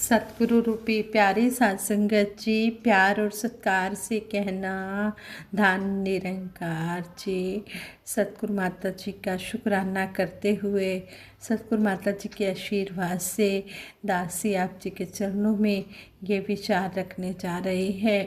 सतगुरु रूपी प्यारी साध संगत जी, प्यार और सत्कार से कहना धन निरंकार जी। सतगुरु माता जी का शुक्राना करते हुए सतगुरु माता जी के आशीर्वाद से दासी आप जी के चरणों में ये विचार रखने जा रही है।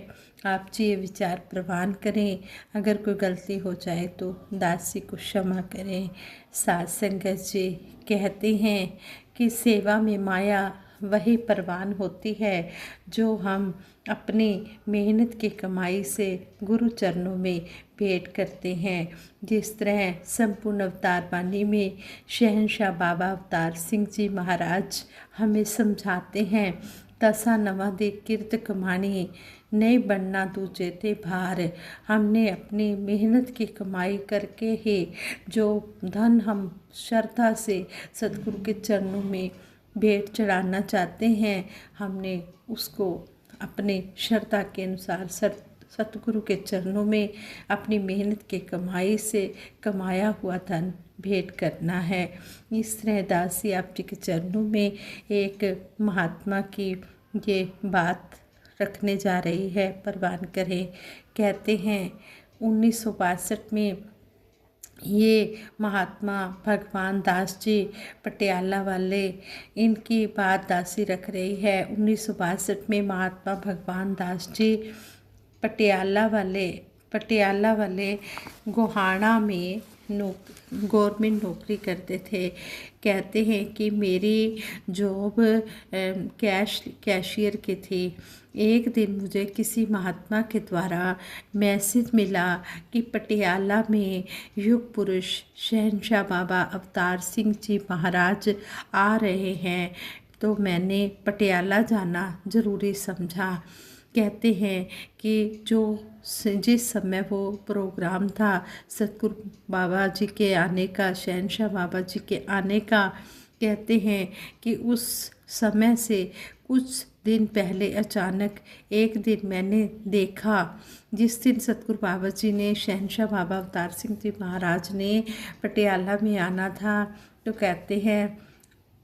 आप जी ये विचार प्रवान करें। अगर कोई गलती हो जाए तो दासी को क्षमा करें। साध संगत जी कहते हैं कि सेवा में माया वही परवान होती है जो हम अपनी मेहनत की कमाई से गुरु चरणों में भेंट करते हैं। जिस तरह संपूर्ण अवतार वाणी में शहंशाह बाबा अवतार सिंह जी महाराज हमें समझाते हैं, तसा नवा दे किरत कमाणी नहीं बनना दूजे ते भार। हमने अपनी मेहनत की कमाई करके ही जो धन हम श्रद्धा से सतगुरु के चरणों में भेंट चढ़ाना चाहते हैं, हमने उसको अपने श्रद्धा के अनुसार सतगुरु के चरणों में अपनी मेहनत के कमाई से कमाया हुआ धन भेंट करना है। इस तरह दासी आप जी के चरणों में एक महात्मा की ये बात रखने जा रही है, प्रवान करें। कहते हैं 1962 में ये महात्मा भगवान दास जी पटियाला वाले, इनकी बात दासी रख रही है। 1962 में महात्मा भगवान दास जी पटियाला वाले गोहाना में गवर्नमेंट नौकरी करते थे। कहते हैं कि मेरी जॉब कैशियर की थी। एक दिन मुझे किसी महात्मा के द्वारा मैसेज मिला कि पटियाला में युग पुरुष शहंशाह बाबा अवतार सिंह जी महाराज आ रहे हैं, तो मैंने पटियाला जाना ज़रूरी समझा। कहते हैं कि जिस समय वो प्रोग्राम था सतगुरु बाबा जी के आने का, शहंशाह बाबा जी के आने का, कहते हैं कि उस समय से कुछ दिन पहले अचानक एक दिन मैंने देखा, जिस दिन सतगुरु बाबा जी ने, शहंशाह बाबा अवतार सिंह जी महाराज ने पटियाला में आना था, तो कहते हैं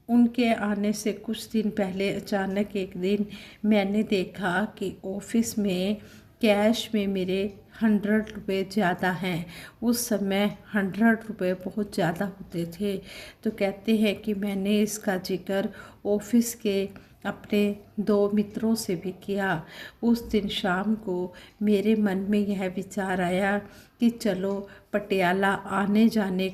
उनके आने से कुछ दिन पहले अचानक एक दिन मैंने देखा कि ऑफिस में कैश में मेरे 100 रुपये ज़्यादा हैं। उस समय 100 रुपये बहुत ज़्यादा होते थे। तो कहते हैं कि मैंने इसका जिक्र ऑफिस के अपने 2 मित्रों से भी किया। उस दिन शाम को मेरे मन में यह विचार आया कि चलो पटियाला आने जाने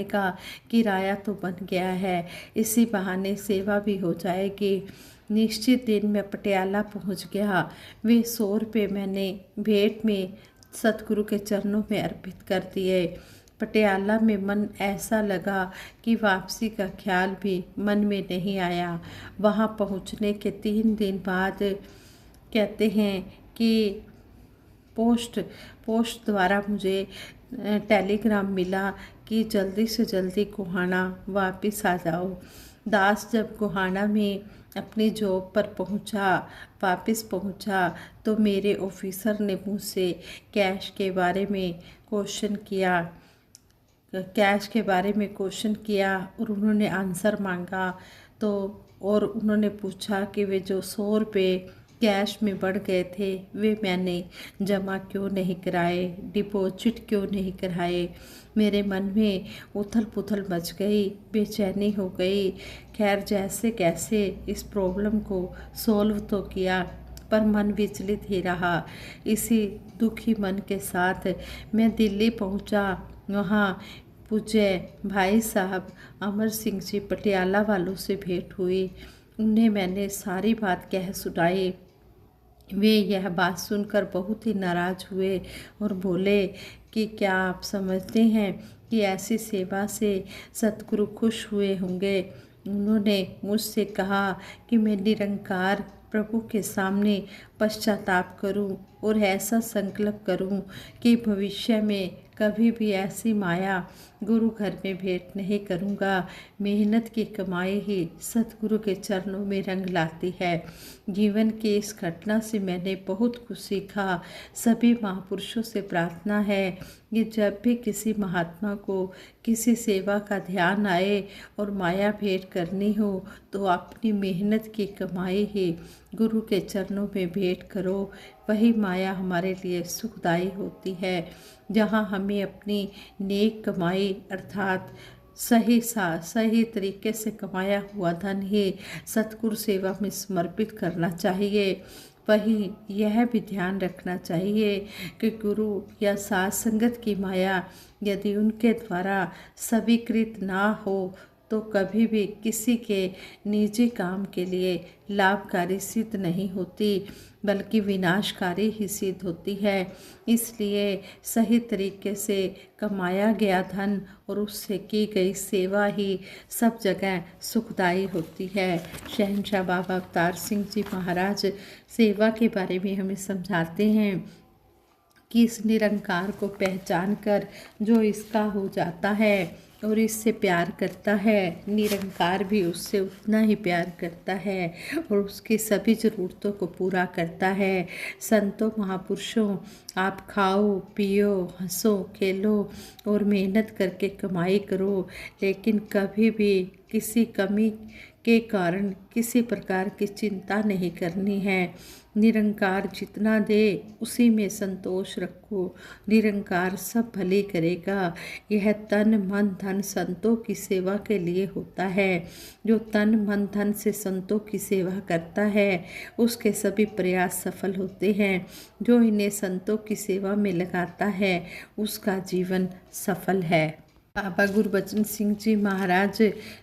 का किराया तो बन गया है, इसी बहाने सेवा भी हो जाएगी। निश्चित दिन मैं पटियाला पहुंच गया। वे 100 रुपये मैंने भेंट में सतगुरु के चरणों में अर्पित कर दिए। पटियाला में मन ऐसा लगा कि वापसी का ख्याल भी मन में नहीं आया। वहां पहुंचने के 3 दिन बाद कहते हैं कि पोस्ट द्वारा मुझे टेलीग्राम मिला कि जल्दी से जल्दी गोहाना वापस आ जाओ। दास जब गोहाना में अपनी जॉब पर वापस पहुंचा, तो मेरे ऑफिसर ने मुझसे कैश के बारे में क्वेश्चन किया और उन्होंने आंसर मांगा। तो और उन्होंने पूछा कि वे जो 100 रुपये कैश में बढ़ गए थे, वे मैंने जमा क्यों नहीं कराए, डिपॉजिट क्यों नहीं कराए। मेरे मन में उथल पुथल मच गई, बेचैनी हो गई। खैर जैसे कैसे इस प्रॉब्लम को सॉल्व तो किया, पर मन विचलित ही रहा। इसी दुखी मन के साथ मैं दिल्ली पहुंचा। वहां पूज्य भाई साहब अमर सिंह जी पटियाला वालों से भेंट हुई। उन्हें मैंने सारी बात कह सुनाई। वे यह बात सुनकर बहुत ही नाराज़ हुए और बोले कि क्या आप समझते हैं कि ऐसी सेवा से सतगुरु खुश हुए होंगे। उन्होंने मुझसे कहा कि मैं निरंकार प्रभु के सामने पश्चाताप करूं और ऐसा संकल्प करूं कि भविष्य में कभी भी ऐसी माया गुरु घर में भेंट नहीं करूँगा। मेहनत की कमाई ही सतगुरु के चरणों में रंग लाती है। जीवन की इस घटना से मैंने बहुत कुछ सीखा। सभी महापुरुषों से प्रार्थना है कि जब भी किसी महात्मा को किसी सेवा का ध्यान आए और माया भेंट करनी हो तो अपनी मेहनत की कमाई ही गुरु के चरणों में भेंट करो। वही माया हमारे लिए सुखदाई होती है। जहाँ हमें अपनी नेक कमाई अर्थात सही तरीके से कमाया हुआ धन ही सतगुरु सेवा में समर्पित करना चाहिए। वही यह भी ध्यान रखना चाहिए कि गुरु या साथ संगत की माया यदि उनके द्वारा स्वीकृत ना हो तो कभी भी किसी के निजी काम के लिए लाभकारी सिद्ध नहीं होती, बल्कि विनाशकारी ही सिद्ध होती है। इसलिए सही तरीके से कमाया गया धन और उससे की गई सेवा ही सब जगह सुखदायी होती है। शहंशाह बाबा अवतार सिंह जी महाराज सेवा के बारे में हमें समझाते हैं कि इस निरंकार को पहचान कर जो इसका हो जाता है और इससे प्यार करता है, निरंकार भी उससे उतना ही प्यार करता है और उसकी सभी ज़रूरतों को पूरा करता है। संतों महापुरुषों, आप खाओ पियो हंसो खेलो और मेहनत करके कमाई करो, लेकिन कभी भी किसी कमी के कारण किसी प्रकार की चिंता नहीं करनी है। निरंकार जितना दे उसी में संतोष रखो। निरंकार सब भले करेगा। यह तन मन धन संतों की सेवा के लिए होता है। जो तन मन धन से संतों की सेवा करता है उसके सभी प्रयास सफल होते हैं। जो इन्हें संतों की सेवा में लगाता है उसका जीवन सफल है। बाबा गुरबचन सिंह जी महाराज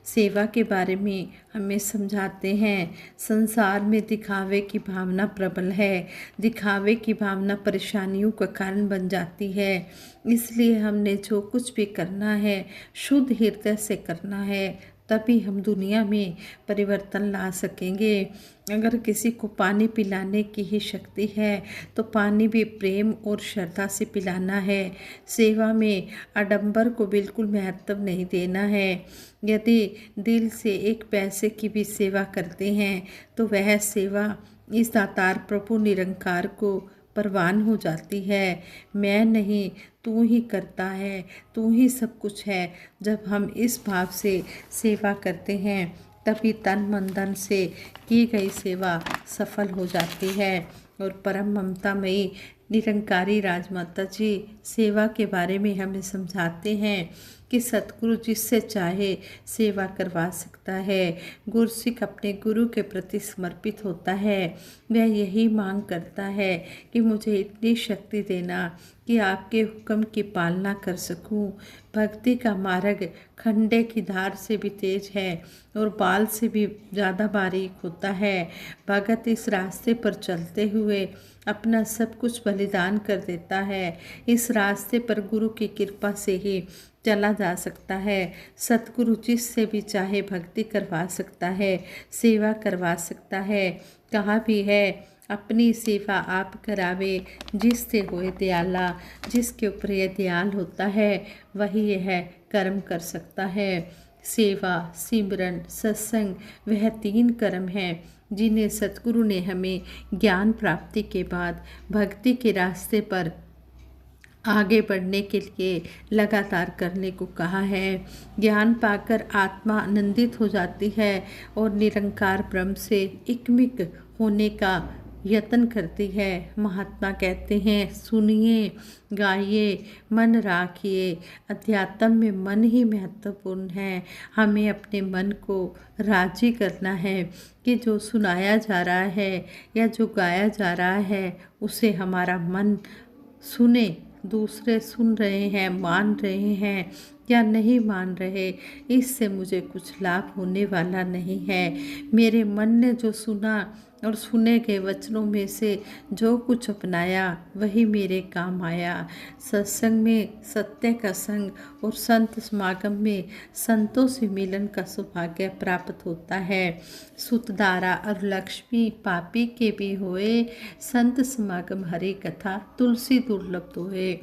सेवा के बारे में हमें समझाते हैं। संसार में दिखावे की भावना प्रबल है। दिखावे की भावना परेशानियों का कारण बन जाती है। इसलिए हमने जो कुछ भी करना है शुद्ध हृदय से करना है, तभी हम दुनिया में परिवर्तन ला सकेंगे। अगर किसी को पानी पिलाने की ही शक्ति है तो पानी भी प्रेम और श्रद्धा से पिलाना है। सेवा में आडंबर को बिल्कुल महत्व नहीं देना है। यदि दिल से एक पैसे की भी सेवा करते हैं तो वह सेवा इस दातार प्रभु निरंकार को परवान हो जाती है। मैं नहीं, तू ही करता है, तू ही सब कुछ है। जब हम इस भाव से सेवा करते हैं तभी तन मन धन से की गई सेवा सफल हो जाती है। और परम ममतामयी निरंकारी राजमाता जी सेवा के बारे में हमें समझाते हैं कि सतगुरु जिससे चाहे सेवा करवा सकता है। गुरसिख अपने गुरु के प्रति समर्पित होता है। वह यही मांग करता है कि मुझे इतनी शक्ति देना कि आपके हुक्म की पालना कर सकूं। भक्ति का मार्ग खंडे की धार से भी तेज है और बाल से भी ज़्यादा बारीक होता है। भगत इस रास्ते पर चलते हुए अपना सब कुछ बलिदान कर देता है। इस रास्ते पर गुरु की कृपा से ही चला जा सकता है। सतगुरु जिससे भी चाहे भक्ति करवा सकता है, सेवा करवा सकता है। कहा भी है, अपनी सेवा आप करावे जिससे होए दयाला। जिसके ऊपर यह दयाल होता है वही यह कर्म कर सकता है। सेवा, सिमरन, सत्संग वह 3 कर्म हैं जिन्हें सतगुरु ने हमें ज्ञान प्राप्ति के बाद भक्ति के रास्ते पर आगे बढ़ने के लिए लगातार करने को कहा है। ज्ञान पाकर आत्मा आनंदित हो जाती है और निरंकार ब्रह्म से एकमिक होने का यत्न करती है। महात्मा कहते हैं, सुनिए गाइए मन राखिए। अध्यात्म में मन ही महत्वपूर्ण है। हमें अपने मन को राजी करना है कि जो सुनाया जा रहा है या जो गाया जा रहा है उसे हमारा मन सुने। दूसरे सुन रहे हैं, मान रहे हैं या नहीं मान रहे, इससे मुझे कुछ लाभ होने वाला नहीं है। मेरे मन ने जो सुना और सुने गए वचनों में से जो कुछ अपनाया वही मेरे काम आया। सत्संग में सत्य का संग और संत समागम में संतों से मिलन का सौभाग्य प्राप्त होता है। सुतदारा और लक्ष्मी पापी के भी होए, संत समागम हरि कथा तुलसी दुर्लभ होए।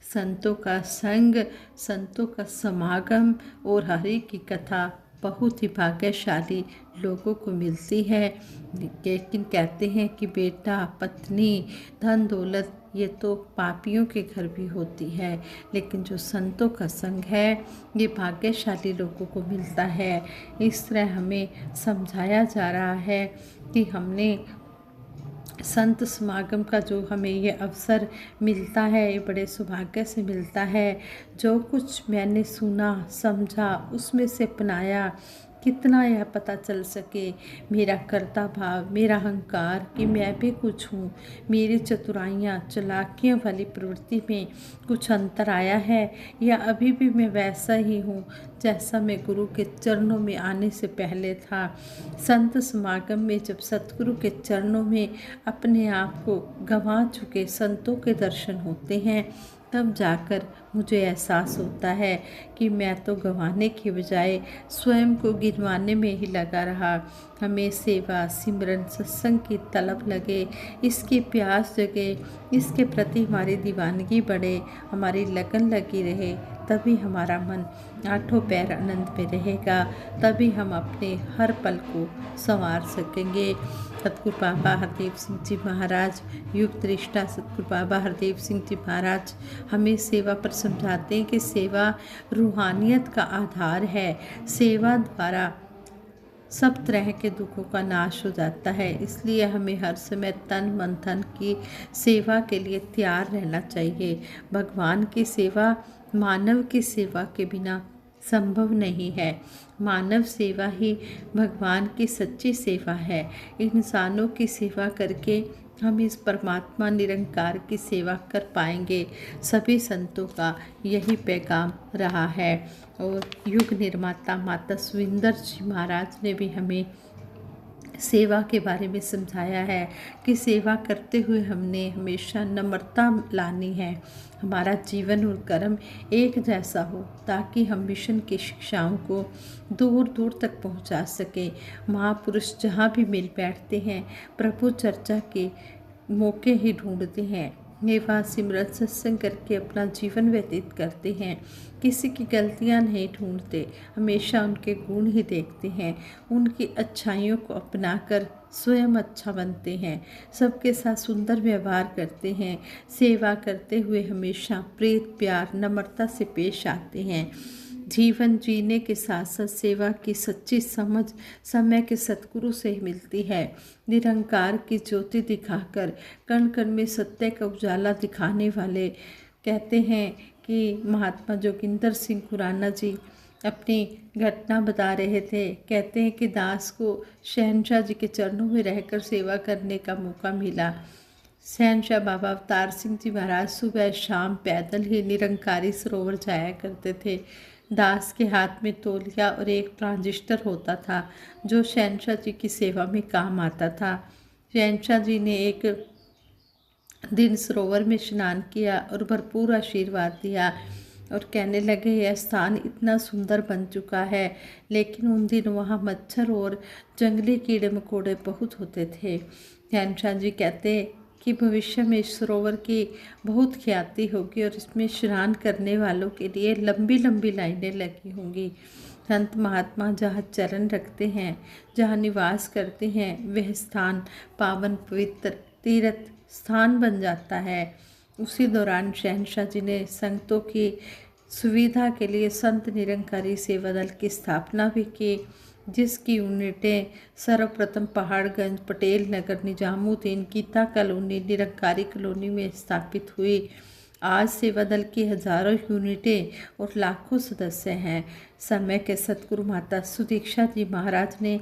संतों का संग, संतों का समागम और हरि की कथा बहुत ही भाग्यशाली लोगों को मिलती है। लेकिन कहते हैं कि बेटा, पत्नी, धन दौलत ये तो पापियों के घर भी होती है, लेकिन जो संतों का संग है ये भाग्यशाली लोगों को मिलता है। इस तरह हमें समझाया जा रहा है कि हमने संत समागम का जो हमें ये अवसर मिलता है ये बड़े सौभाग्य से मिलता है। जो कुछ मैंने सुना समझा उसमें से अपनाया, कितना यह पता चल सके मेरा कर्ता भाव, मेरा अहंकार कि मैं भी कुछ हूँ, मेरी चतुराइयाँ चालाकियों वाली प्रवृत्ति में कुछ अंतर आया है या अभी भी मैं वैसा ही हूँ जैसा मैं गुरु के चरणों में आने से पहले था। संत समागम में जब सतगुरु के चरणों में अपने आप को गंवा चुके संतों के दर्शन होते हैं तब जाकर मुझे एहसास होता है कि मैं तो गंवाने के बजाय स्वयं को गिनवाने में ही लगा रहा। हमें सेवा, सिमरन, सत्संग की तलब लगे, इसकी प्यास जगे, इसके प्रति हमारी दीवानगी बढ़े, हमारी लगन लगी रहे, तभी हमारा मन आठों पैर आनंद में रहेगा, तभी हम अपने हर पल को संवार सकेंगे। सतगुरु बाबा हरदेव सिंह जी महाराज, युग दृष्टा सतगुरु बाबा हरदेव सिंह जी महाराज हमें सेवा पर समझाते हैं कि सेवा रूहानियत का आधार है। सेवा द्वारा सब तरह के दुखों का नाश हो जाता है, इसलिए हमें हर समय तन मन धन की सेवा के लिए तैयार रहना चाहिए। भगवान की सेवा मानव की सेवा के बिना संभव नहीं है। मानव सेवा ही भगवान की सच्ची सेवा है। इंसानों की सेवा करके हम इस परमात्मा निरंकार की सेवा कर पाएंगे। सभी संतों का यही पैगाम रहा है। और युग निर्माता माता सुविंदर जी महाराज ने भी हमें सेवा के बारे में समझाया है कि सेवा करते हुए हमने हमेशा नम्रता लानी है। हमारा जीवन और कर्म एक जैसा हो ताकि हम मिशन की शिक्षाओं को दूर दूर तक पहुंचा सकें। महापुरुष जहाँ भी मिल बैठते हैं प्रभु चर्चा के मौके ही ढूंढते हैं। सेवा सिमरन सत्संग करके अपना जीवन व्यतीत करते हैं। किसी की गलतियां नहीं ढूंढते, हमेशा उनके गुण ही देखते हैं। उनकी अच्छाइयों को अपनाकर स्वयं अच्छा बनते हैं। सबके साथ सुंदर व्यवहार करते हैं। सेवा करते हुए हमेशा प्रीत प्यार नम्रता से पेश आते हैं। जीवन जीने के साथ साथ सेवा की सच्ची समझ समय के सतगुरु से मिलती है। निरंकार की ज्योति दिखाकर कण कण में सत्य का उजाला दिखाने वाले कहते हैं कि महात्मा जोगिंदर सिंह खुराना जी अपनी घटना बता रहे थे। कहते हैं कि दास को शहनशाह जी के चरणों में रहकर सेवा करने का मौका मिला। शहनशाह बाबा अवतार सिंह जी महाराज सुबह शाम पैदल ही निरंकारी सरोवर जाया करते थे। दास के हाथ में तौलिया और एक ट्रांजिस्टर होता था जो शहनशाह जी की सेवा में काम आता था। शहनशाह जी ने एक दिन सरोवर में स्नान किया और भरपूर आशीर्वाद दिया और कहने लगे यह स्थान इतना सुंदर बन चुका है, लेकिन उन दिन वहाँ मच्छर और जंगली कीड़े मकोड़े बहुत होते थे। शहनशाह जी कहते कि भविष्य में इस सरोवर की बहुत ख्याति होगी और इसमें स्नान करने वालों के लिए लंबी लंबी लाइनें लगी होंगी। संत महात्मा जहाँ चरण रखते हैं, जहाँ निवास करते हैं, वह स्थान पावन पवित्र तीर्थ स्थान बन जाता है। उसी दौरान शहनशाह जी ने संतों की सुविधा के लिए संत निरंकारी सेवा दल की स्थापना भी की, जिसकी यूनिटें सर्वप्रथम पहाड़गंज, पटेल नगर, निजामुद्दीन, गीता कॉलोनी, निरंकारी कॉलोनी में स्थापित हुई। आज सेवा दल की हजारों यूनिटें और लाखों सदस्य हैं। समय के सतगुरु माता सुदीक्षा जी महाराज ने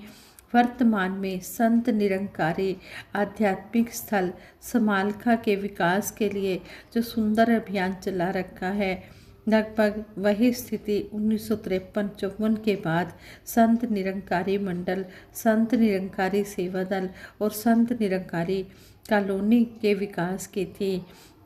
वर्तमान में संत निरंकारी आध्यात्मिक स्थल समालखा के विकास के लिए जो सुंदर अभियान चला रखा है, लगभग वही स्थिति 1953-54 के बाद संत निरंकारी मंडल, संत निरंकारी सेवा दल और संत निरंकारी कॉलोनी के विकास की थी।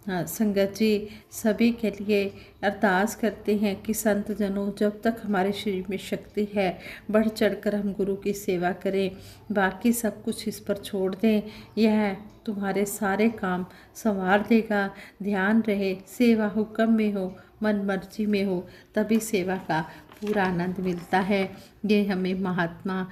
हाँ संगत जी, सभी के लिए अरदास करते हैं कि संत जनों, जब तक हमारे शरीर में शक्ति है बढ़ चढ़कर हम गुरु की सेवा करें, बाकी सब कुछ इस पर छोड़ दें। यह तुम्हारे सारे काम संवार देगा। ध्यान रहे सेवा हुक्म में हो, मन मर्जी में हो, तभी सेवा का पूरा आनंद मिलता है। ये हमें महात्मा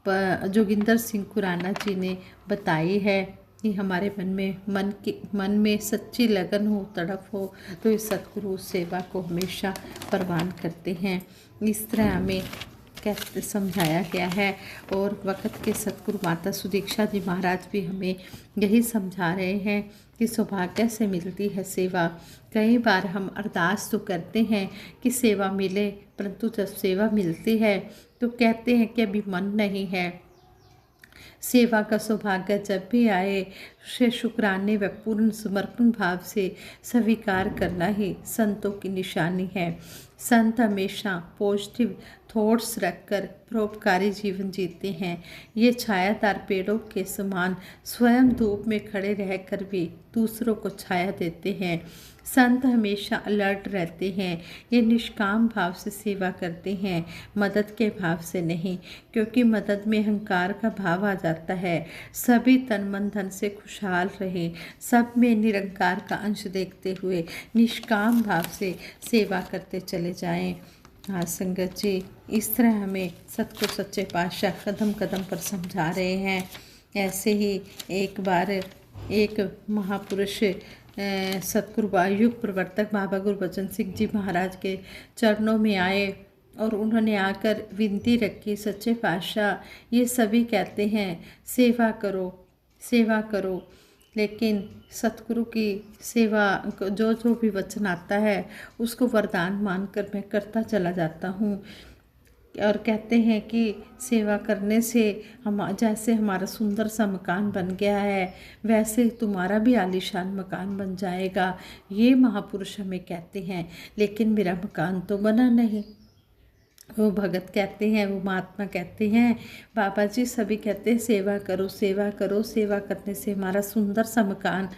जोगिंदर सिंह खुराना जी ने बताई है कि हमारे मन में सच्ची लगन हो, तड़प हो, तो इस सतगुरु सेवा को हमेशा प्रवान करते हैं। इस तरह हमें कैसे समझाया गया है। और वक़्त के सतगुरु माता सुदीक्षा जी महाराज भी हमें यही समझा रहे हैं कि सौभाग्य से मिलती है सेवा। कई बार हम अरदास तो करते हैं कि सेवा मिले, परंतु जब सेवा मिलती है तो कहते हैं कि अभी मन नहीं है। सेवा का सौभाग्य जब भी आए उसे शुक्राने व पूर्ण समर्पण भाव से स्वीकार करना ही संतों की निशानी है। संत हमेशा पॉजिटिव थॉट्स रखकर परोपकारी जीवन जीते हैं। ये छायादार पेड़ों के समान स्वयं धूप में खड़े रहकर भी दूसरों को छाया देते हैं। संत हमेशा अलर्ट रहते हैं। ये निष्काम भाव से सेवा करते हैं, मदद के भाव से नहीं, क्योंकि मदद में अहंकार का भाव आ जाता है। सभी तन मन धन से खुशहाल रहे, सब में निरंकार का अंश देखते हुए निष्काम भाव से सेवा करते चले जाएं। हाँ संगत जी, इस तरह हमें सतगुरु सच्चे पातशाह कदम कदम पर समझा रहे हैं। ऐसे ही एक बार एक महापुरुष सतगुरु युग प्रवर्तक बाबा गुरबचन सिंह जी महाराज के चरणों में आए और उन्होंने आकर विनती रखी, सच्चे पातशाह ये सभी कहते हैं सेवा करो सेवा करो, लेकिन सतगुरु की सेवा जो जो भी वचन आता है उसको वरदान मानकर मैं करता चला जाता हूँ। और कहते हैं कि सेवा करने से हम जैसे हमारा सुंदर सा मकान बन गया है वैसे तुम्हारा भी आलीशान मकान बन जाएगा। ये महापुरुष हमें कहते हैं, लेकिन मेरा मकान तो बना नहीं। वो भगत कहते हैं, वो महात्मा कहते हैं, बाबा जी सभी कहते हैं सेवा करो सेवा करो, सेवा करने से हमारा सुंदर सा मकान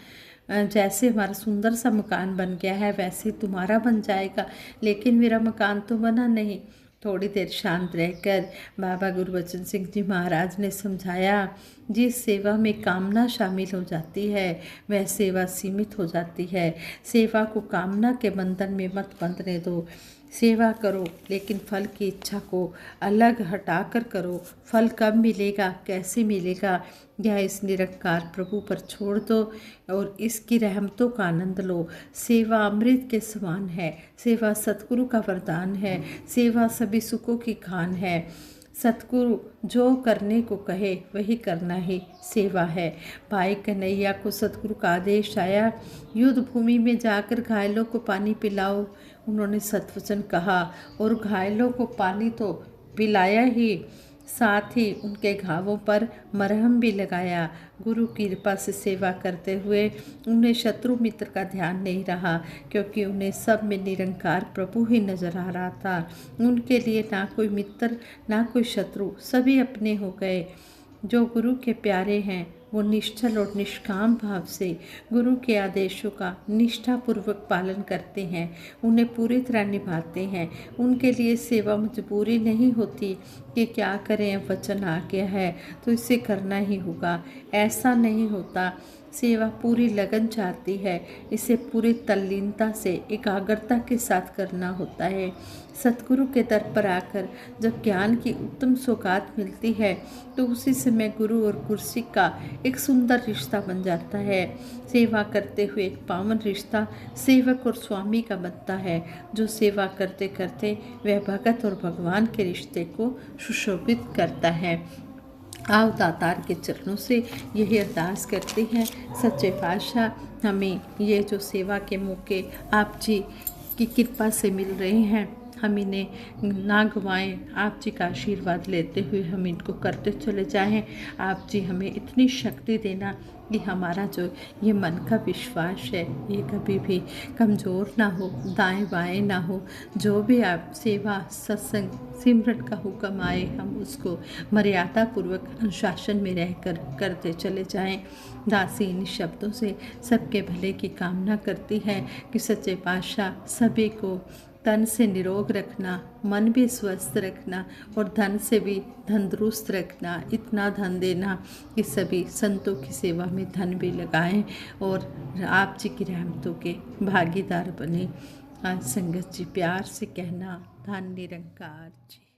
जैसे हमारा सुंदर सा मकान बन गया है वैसे तुम्हारा बन जाएगा, लेकिन मेरा मकान तो बना नहीं। थोड़ी देर शांत रहकर बाबा गुरबचन सिंह जी महाराज ने समझाया, जिस सेवा में कामना शामिल हो जाती है वह सेवा सीमित हो जाती है। सेवा को कामना के बंधन में मत बंधने दो। सेवा करो लेकिन फल की इच्छा को अलग हटाकर करो। फल कब मिलेगा, कैसे मिलेगा, यह इस निरंकार प्रभु पर छोड़ दो और इसकी रहमतों का आनंद लो। सेवा अमृत के समान है, सेवा सतगुरु का वरदान है, सेवा सभी सुखों की खान है। सतगुरु जो करने को कहे वही करना ही सेवा है। भाई कन्हैया को सतगुरु का आदेश आया, युद्ध भूमि में जाकर घायलों को पानी पिलाओ। उन्होंने सतवचन कहा और घायलों को पानी तो पिलाया ही, साथ ही उनके घावों पर मरहम भी लगाया। गुरु की कृपा से सेवा करते हुए उन्हें शत्रु मित्र का ध्यान नहीं रहा, क्योंकि उन्हें सब में निरंकार प्रभु ही नजर आ रहा था। उनके लिए ना कोई मित्र ना कोई शत्रु, सभी अपने हो गए। जो गुरु के प्यारे हैं वो निश्चल और निष्काम भाव से गुरु के आदेशों का निष्ठापूर्वक पालन करते हैं, उन्हें पूरी तरह निभाते हैं। उनके लिए सेवा मजबूरी नहीं होती कि क्या करें, वचन आ गया है तो इसे करना ही होगा, ऐसा नहीं होता। सेवा पूरी लगन चाहती है, इसे पूरी तल्लीनता से एकाग्रता के साथ करना होता है। सतगुरु के दर पर आकर जब ज्ञान की उत्तम सौगात मिलती है तो उसी समय गुरु और कुर्सी का एक सुंदर रिश्ता बन जाता है। सेवा करते हुए एक पावन रिश्ता सेवक और स्वामी का बनता है, जो सेवा करते करते वह भगत और भगवान के रिश्ते को सुशोभित करता है। आओ दातार के चरणों से यही अरदास करते हैं, सच्चे पातशाह हमें ये जो सेवा के मौके आप जी की कृपा से मिल रहे हैं, हम इन्हें ना गंवाएं। आप जी का आशीर्वाद लेते हुए हम इनको करते चले जाएं। आप जी हमें इतनी शक्ति देना कि हमारा जो ये मन का विश्वास है ये कभी भी कमज़ोर ना हो, दाएं बाएं ना हो। जो भी आप सेवा सत्संग सिमरन का हुक्म आए हम उसको मर्यादा पूर्वक अनुशासन में रहकर करते चले जाएं। दासी इन शब्दों से सबके भले की कामना करती है कि सच्चे पातशाह सभी को तन से निरोग रखना, मन भी स्वस्थ रखना और धन से भी तंदुरुस्त रखना, इतना धन देना कि सभी संतों की सेवा में धन भी लगाएं और आप जी की रहमतों के भागीदार बने। आज संगत जी प्यार से कहना, धन निरंकार जी।